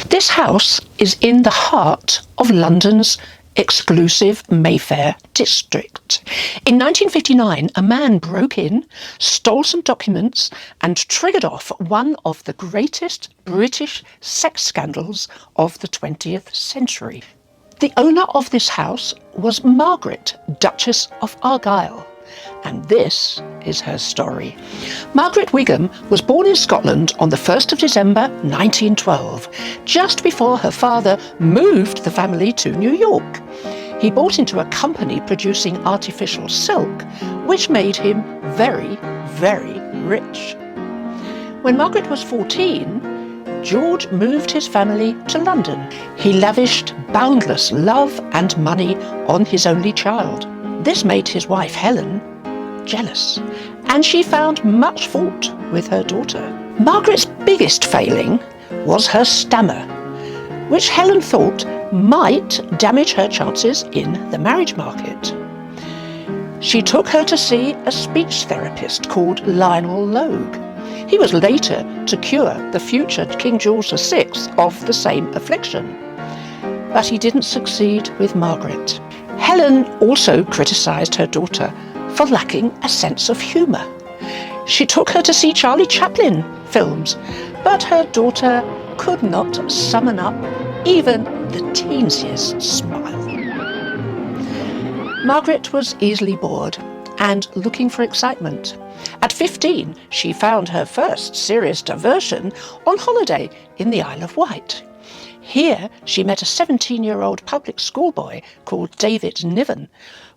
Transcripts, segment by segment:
This house is in the heart of London's exclusive Mayfair district. In 1959, a man broke in, stole some documents, and triggered off one of the greatest British sex scandals of the 20th century. The owner of this house was Margaret, Duchess of Argyll. And this is her story. Margaret Wigham was born in Scotland on the 1st of December 1912, just before her father moved the family to New York. He bought into a company producing artificial silk, which made him very, very rich. When Margaret was 14, George moved his family to London. He lavished boundless love and money on his only child. This made his wife Helen jealous, and she found much fault with her daughter. Margaret's biggest failing was her stammer, which Helen thought might damage her chances in the marriage market. She took her to see a speech therapist called Lionel Logue. He was later to cure the future King George VI of the same affliction, but he didn't succeed with Margaret. Helen also criticised her daughter for lacking a sense of humour. She took her to see Charlie Chaplin films, but her daughter could not summon up even the teensiest smile. Margaret was easily bored and looking for excitement. At 15, she found her first serious diversion on holiday in the Isle of Wight. Here she met a 17-year-old public schoolboy called David Niven,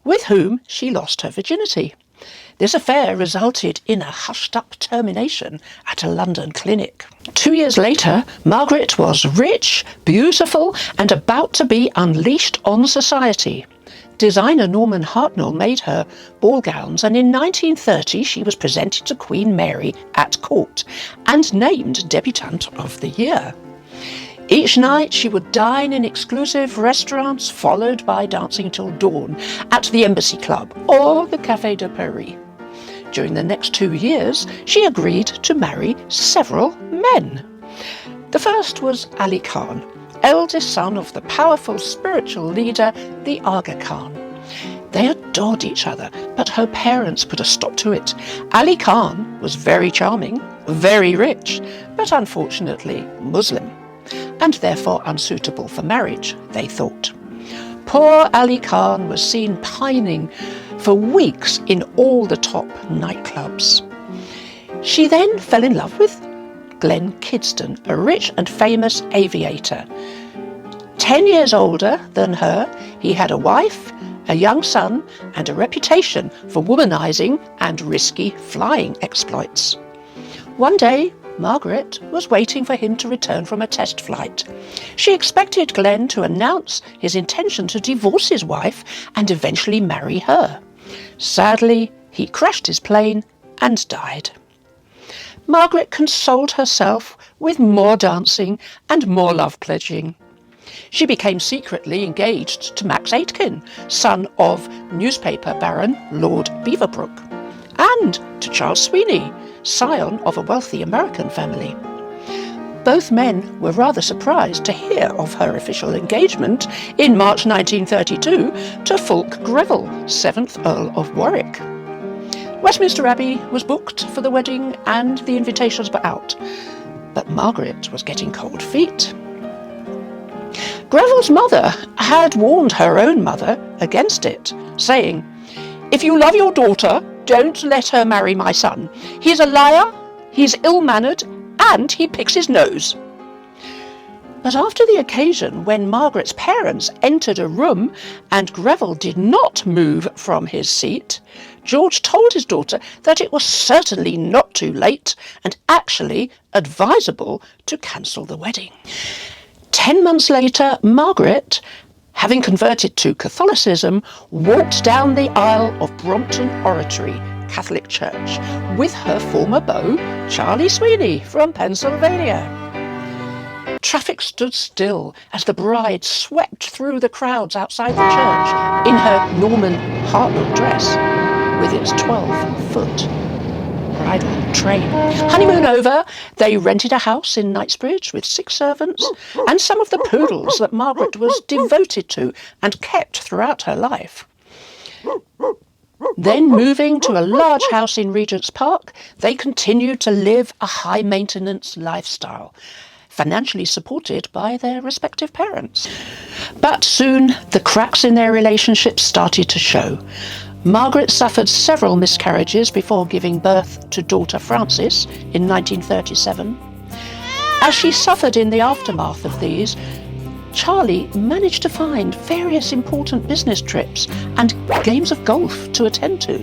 with whom she lost her virginity. This affair resulted in a hushed-up termination at a London clinic. 2 years later, Margaret was rich, beautiful, and about to be unleashed on society. Designer Norman Hartnell made her ball gowns, and in 1930 she was presented to Queen Mary at court and named Debutante of the Year. Each night she would dine in exclusive restaurants, followed by dancing till dawn at the Embassy Club or the Café de Paris. During the next 2 years, she agreed to marry several men. The first was Ali Khan, eldest son of the powerful spiritual leader, the Aga Khan. They adored each other, but her parents put a stop to it. Ali Khan was very charming, very rich, but unfortunately Muslim, and therefore unsuitable for marriage, they thought. Poor Ali Khan was seen pining for weeks in all the top nightclubs. She then fell in love with Glenn Kidston, a rich and famous aviator. 10 years older than her, he had a wife, a young son, and a reputation for womanizing and risky flying exploits. One day, Margaret was waiting for him to return from a test flight. She expected Glenn to announce his intention to divorce his wife and eventually marry her. Sadly, he crashed his plane and died. Margaret consoled herself with more dancing and more love pledging. She became secretly engaged to Max Aitken, son of newspaper baron Lord Beaverbrook, and to Charles Sweeney, scion of a wealthy American family. Both men were rather surprised to hear of her official engagement in March 1932 to Fulk Greville, 7th Earl of Warwick. Westminster Abbey was booked for the wedding and the invitations were out, but Margaret was getting cold feet. Greville's mother had warned her own mother against it, saying, "If you love your daughter, don't let her marry my son. He's a liar, he's ill-mannered, and he picks his nose." But after the occasion when Margaret's parents entered a room and Greville did not move from his seat, George told his daughter that it was certainly not too late and actually advisable to cancel the wedding. 10 months later, Margaret, having converted to Catholicism, walked down the aisle of Brompton Oratory Catholic Church with her former beau, Charlie Sweeney from Pennsylvania. Traffic stood still as the bride swept through the crowds outside the church in her Norman Hartnell dress with its 12-foot bridal train. Honeymoon over, they rented a house in Knightsbridge with 6 servants and some of the poodles that Margaret was devoted to and kept throughout her life. Then, moving to a large house in Regent's Park, they continued to live a high-maintenance lifestyle, financially supported by their respective parents. But soon, the cracks in their relationship started to show. Margaret suffered several miscarriages before giving birth to daughter Frances in 1937. As she suffered in the aftermath of these, Charlie managed to find various important business trips and games of golf to attend to.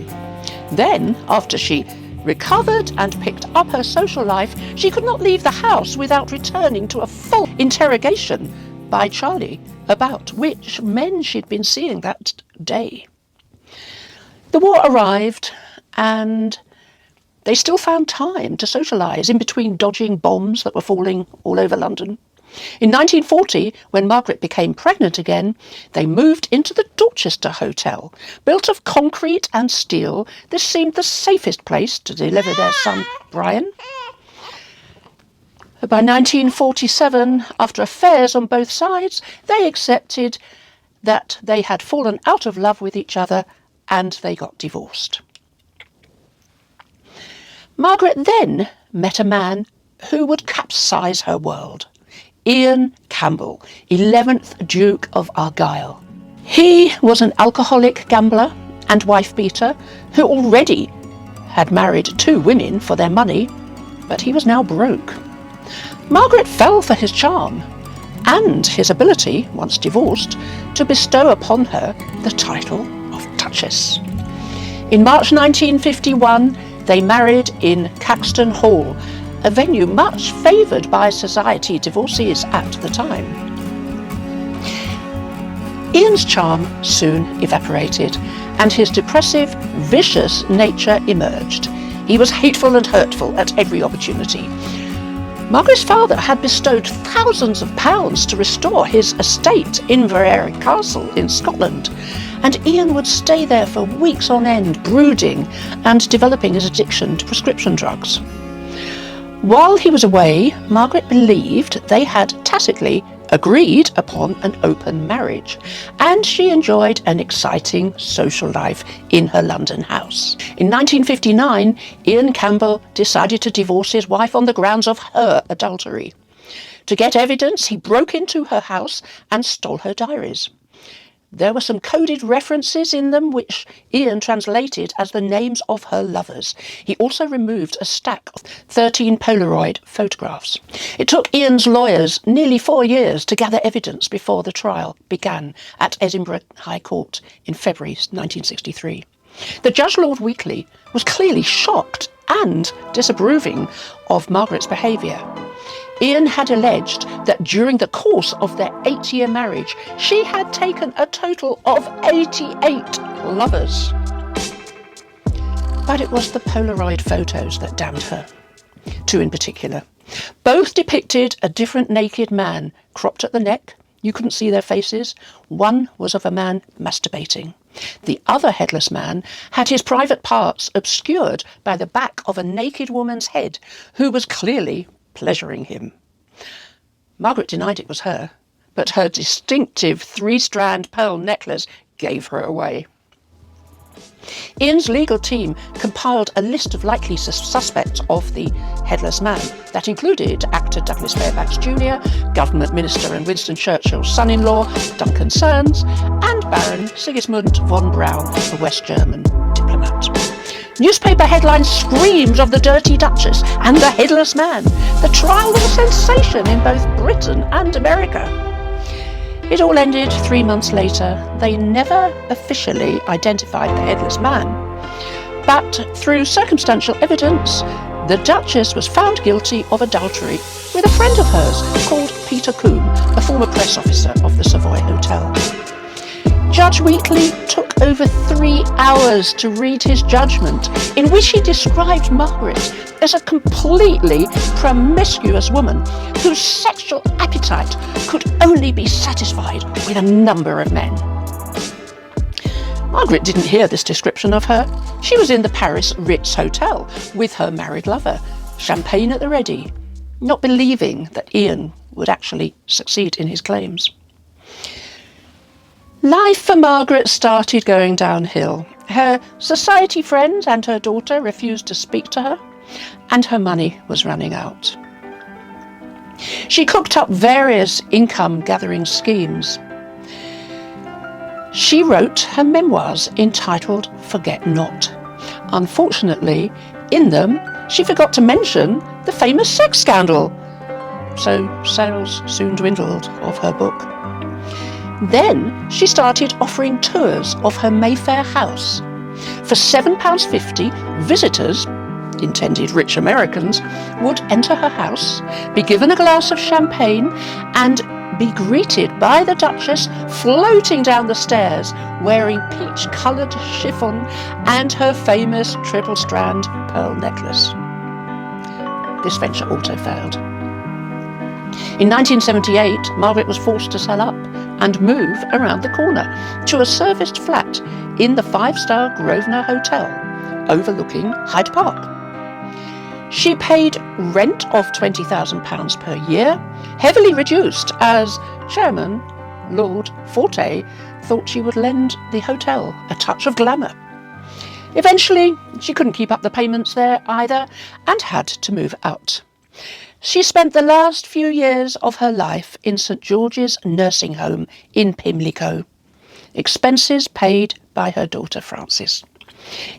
Then, after she recovered and picked up her social life, she could not leave the house without returning to a full interrogation by Charlie about which men she'd been seeing that day. The war arrived, and they still found time to socialise in between dodging bombs that were falling all over London. In 1940, when Margaret became pregnant again, they moved into the Dorchester Hotel. Built of concrete and steel, this seemed the safest place to deliver their son, Brian. By 1947, after affairs on both sides, they accepted that they had fallen out of love with each other and they got divorced. Margaret then met a man who would capsize her world. Ian Campbell, 11th Duke of Argyll. He was an alcoholic gambler and wife-beater who already had married 2 women for their money, but he was now broke. Margaret fell for his charm and his ability, once divorced, to bestow upon her the title of Duchess. In March 1951, they married in Caxton Hall, a venue much favoured by society divorcees at the time. Ian's charm soon evaporated, and his depressive, vicious nature emerged. He was hateful and hurtful at every opportunity. Margaret's father had bestowed thousands of pounds to restore his estate in Inverary Castle in Scotland, and Ian would stay there for weeks on end, brooding and developing his addiction to prescription drugs. While he was away, Margaret believed they had tacitly agreed upon an open marriage, and she enjoyed an exciting social life in her London house. In 1959, Ian Campbell decided to divorce his wife on the grounds of her adultery. To get evidence, he broke into her house and stole her diaries. There were some coded references in them which Ian translated as the names of her lovers. He also removed a stack of 13 Polaroid photographs. It took Ian's lawyers nearly 4 years to gather evidence before the trial began at Edinburgh High Court in February 1963. The Judge Lord Wheatley was clearly shocked and disapproving of Margaret's behaviour. Ian had alleged that during the course of their 8-year marriage, she had taken a total of 88 lovers. But it was the Polaroid photos that damned her. 2 in particular. Both depicted a different naked man, cropped at the neck. You couldn't see their faces. One was of a man masturbating. The other headless man had his private parts obscured by the back of a naked woman's head, who was clearly pleasuring him. Margaret denied it was her, but her distinctive 3-strand pearl necklace gave her away. Ian's legal team compiled a list of likely suspects of the Headless Man that included actor Douglas Fairbanks Jr., government minister and Winston Churchill's son-in-law, Duncan Sands, and Baron Sigismund von Braun, the West German diplomat. Newspaper headlines screamed of the Dirty Duchess and the Headless Man. The trial was a sensation in both Britain and America. It all ended 3 months later. They never officially identified the Headless Man, but through circumstantial evidence, the Duchess was found guilty of adultery with a friend of hers called Peter Combe, a former press officer of the Savoy Hotel. Judge Wheatley took over 3 hours to read his judgment, in which he described Margaret as a completely promiscuous woman whose sexual appetite could only be satisfied with a number of men. Margaret didn't hear this description of her. She was in the Paris Ritz Hotel with her married lover, champagne at the ready, not believing that Ian would actually succeed in his claims. Life for Margaret started going downhill. Her society friends and her daughter refused to speak to her, and her money was running out. She cooked up various income-gathering schemes. She wrote her memoirs entitled Forget Not. Unfortunately, in them, she forgot to mention the famous sex scandal, so sales soon dwindled of her book. Then she started offering tours of her Mayfair house. For £7.50, visitors, intended rich Americans, would enter her house, be given a glass of champagne, and be greeted by the Duchess floating down the stairs wearing peach-coloured chiffon and her famous triple-strand pearl necklace. This venture also failed. In 1978, Margaret was forced to sell up and move around the corner to a serviced flat in the five-star Grosvenor Hotel overlooking Hyde Park. She paid rent of £20,000 per year, heavily reduced as Chairman Lord Forte thought she would lend the hotel a touch of glamour. Eventually, she couldn't keep up the payments there either and had to move out. She spent the last few years of her life in St George's nursing home in Pimlico, expenses paid by her daughter Frances.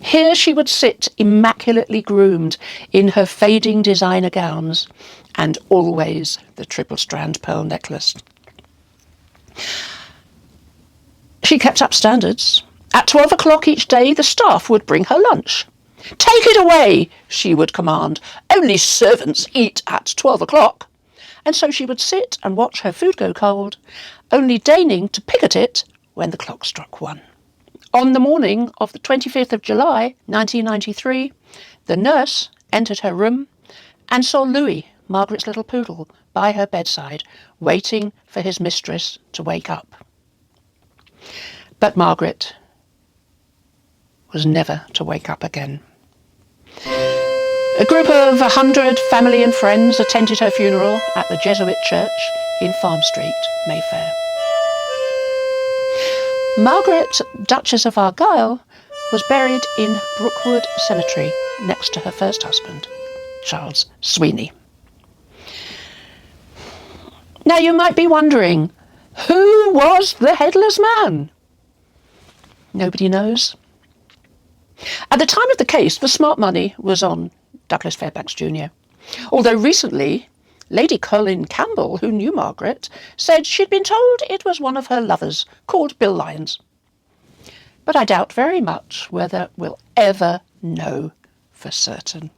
Here she would sit immaculately groomed in her fading designer gowns and always the triple-strand pearl necklace. She kept up standards. At 12 o'clock each day, the staff would bring her lunch. "Take it away," she would command. "Only servants eat at 12 o'clock." And so she would sit and watch her food go cold, only deigning to pick at it when the clock struck 1. On the morning of the 25th of July, 1993, the nurse entered her room and saw Louis, Margaret's little poodle, by her bedside, waiting for his mistress to wake up. But Margaret was never to wake up again. A group of 100 family and friends attended her funeral at the Jesuit church in Farm Street, Mayfair. Margaret, Duchess of Argyll, was buried in Brookwood Cemetery next to her first husband, Charles Sweeney. Now you might be wondering, who was the Headless Man? Nobody knows. At the time of the case, the smart money was on Douglas Fairbanks Jr. Although recently, Lady Colin Campbell, who knew Margaret, said she'd been told it was one of her lovers, called Bill Lyons. But I doubt very much whether we'll ever know for certain.